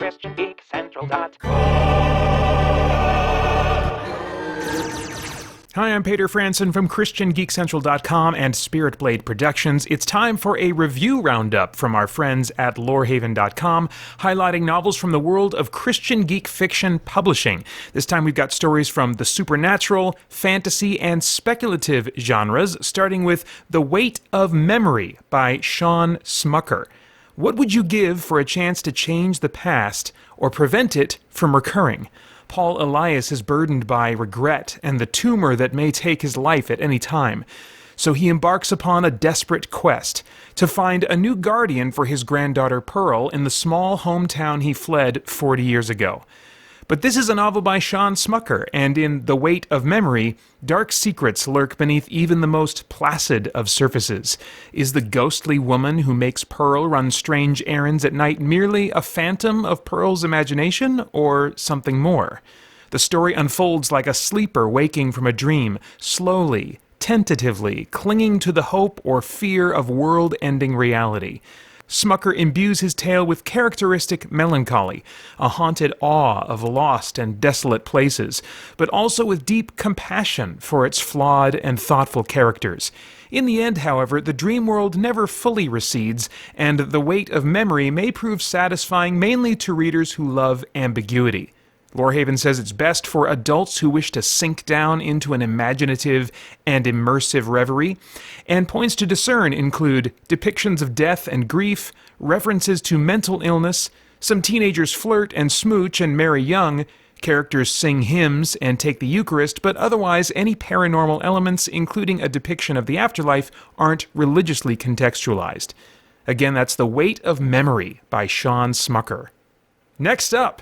Hi, I'm Peter Franson from christiangeekcentral.com and Spirit Blade Productions. It's time for a review roundup from our friends at LOREHAVEN.com, highlighting novels from the world of Christian geek fiction publishing. This time we've got stories from the supernatural, fantasy, and speculative genres, starting with The Weight of Memory by Shawn Smucker. What would you give for a chance to change the past or prevent it from recurring? Paul Elias is burdened by regret and the tumor that may take his life at any time. So he embarks upon a desperate quest to find a new guardian for his granddaughter Pearl in the small hometown he fled 40 years ago. But this is a novel by Shawn Smucker, and in The Weight of Memory, dark secrets lurk beneath even the most placid of surfaces. Is the ghostly woman who makes Pearl run strange errands at night merely a phantom of Pearl's imagination, or something more? The story unfolds like a sleeper waking from a dream, slowly, tentatively, clinging to the hope or fear of world-ending reality. Smucker imbues his tale with characteristic melancholy, a haunted awe of lost and desolate places, but also with deep compassion for its flawed and thoughtful characters. In the end, however, the dream world never fully recedes, and The Weight of Memory may prove satisfying mainly to readers who love ambiguity. Lorehaven says it's best for adults who wish to sink down into an imaginative and immersive reverie, and points to discern include depictions of death and grief, references to mental illness, some teenagers flirt and smooch and marry young, characters sing hymns and take the Eucharist, but otherwise any paranormal elements, including a depiction of the afterlife, aren't religiously contextualized. Again, that's The Weight of Memory by Shawn Smucker. Next up,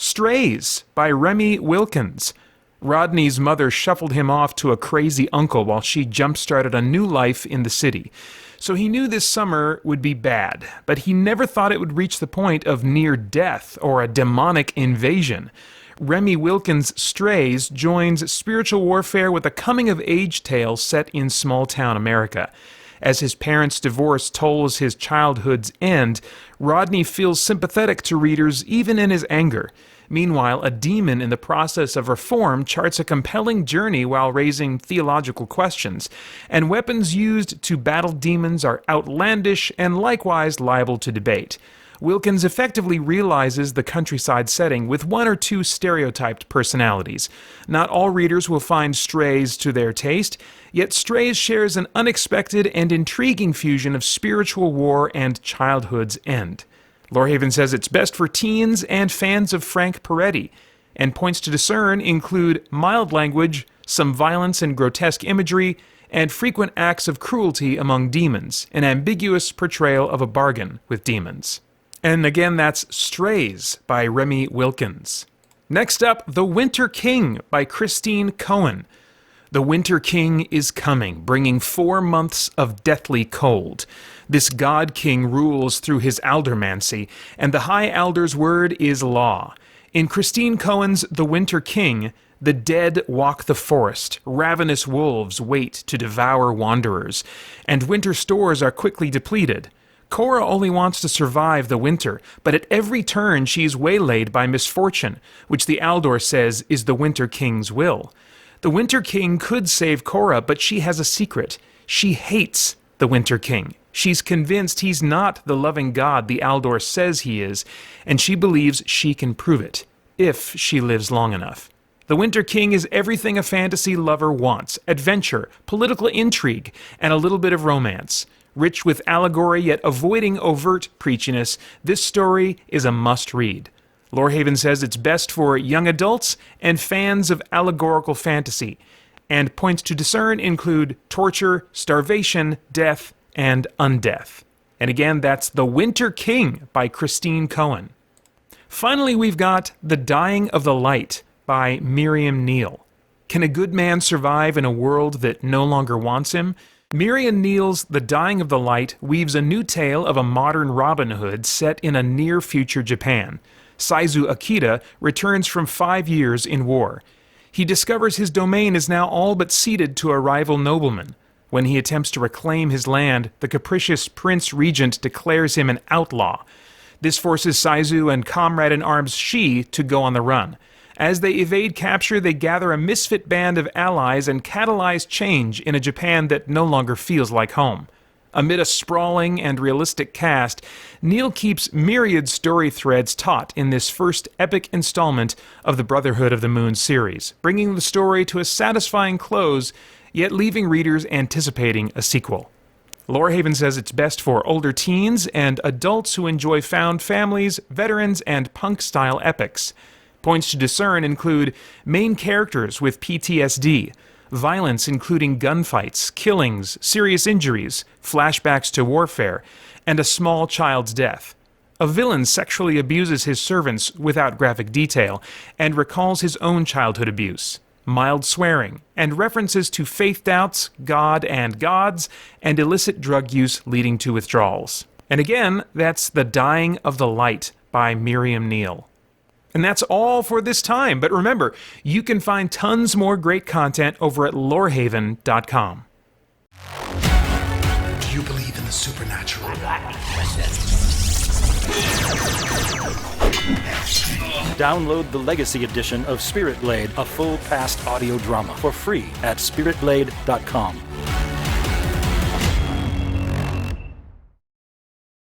Strays by Remy Wilkins. Rodney's mother shuffled him off to a crazy uncle while she jump-started a new life in the city. So he knew this summer would be bad, but he never thought it would reach the point of near death or a demonic invasion. Remy Wilkins' Strays joins spiritual warfare with a coming-of-age tale set in small-town America. As his parents' divorce tolls his childhood's end, Rodney feels sympathetic to readers even in his anger. Meanwhile, a demon in the process of reform charts a compelling journey while raising theological questions, and weapons used to battle demons are outlandish and likewise liable to debate. Wilkins effectively realizes the countryside setting with one or two stereotyped personalities. Not all readers will find Strays to their taste, yet Strays shares an unexpected and intriguing fusion of spiritual war and childhood's end. Lorehaven says it's best for teens and fans of Frank Peretti, and points to discern include mild language, some violence and grotesque imagery, and frequent acts of cruelty among demons, an ambiguous portrayal of a bargain with demons. And again, that's Strays by Remy Wilkins. Next up, The Winter King by Cohen. The Winter King is coming, bringing 4 months of deathly cold. This God King rules through his aldermancy, and the High Alder's word is law. In Cohen's The Winter King, the dead walk the forest, ravenous wolves wait to devour wanderers, and winter stores are quickly depleted. Cora only wants to survive the winter, but at every turn she's waylaid by misfortune, which the Aldor says is the Winter King's will. The Winter King could save Cora, but she has a secret. She hates the Winter King. She's convinced he's not the loving God the Aldor says he is, and she believes she can prove it, if she lives long enough. The Winter King is everything a fantasy lover wants: adventure, political intrigue, and a little bit of romance. Rich with allegory yet avoiding overt preachiness, this story is a must-read. Lorehaven says it's best for young adults and fans of allegorical fantasy, and points to discern include torture, starvation, death, and undeath. And again, that's The Winter King by Cohen. Finally, we've got The Dying of the Light by Mirriam Neal. Can a good man survive in a world that no longer wants him? Mirriam Neal's The Dying of the Light weaves a new tale of a modern Robin Hood set in a near-future Japan. Saizu Akita returns from 5 years in war. He discovers his domain is now all but ceded to a rival nobleman. When he attempts to reclaim his land, the capricious Prince Regent declares him an outlaw. This forces Saizu and comrade-in-arms Shi to go on the run. As they evade capture, they gather a misfit band of allies and catalyze change in a Japan that no longer feels like home. Amid a sprawling and realistic cast, Neal keeps myriad story threads taut in this first epic installment of the Brotherhood of the Moon series, bringing the story to a satisfying close, yet leaving readers anticipating a sequel. Lorehaven says it's best for older teens and adults who enjoy found families, veterans, and punk-style epics. Points to discern include main characters with PTSD, violence including gunfights, killings, serious injuries, flashbacks to warfare, and a small child's death. A villain sexually abuses his servants without graphic detail, and recalls his own childhood abuse. Mild swearing, and references to faith doubts, God and gods, and illicit drug use leading to withdrawals. And again, that's The Dying of the Light by Mirriam Neal. And that's all for this time, but remember, you can find tons more great content over at LOREHAVEN.com. Do you believe in the supernatural? Download the Legacy Edition of Spirit Blade, a full past audio drama, for free at spiritblade.com.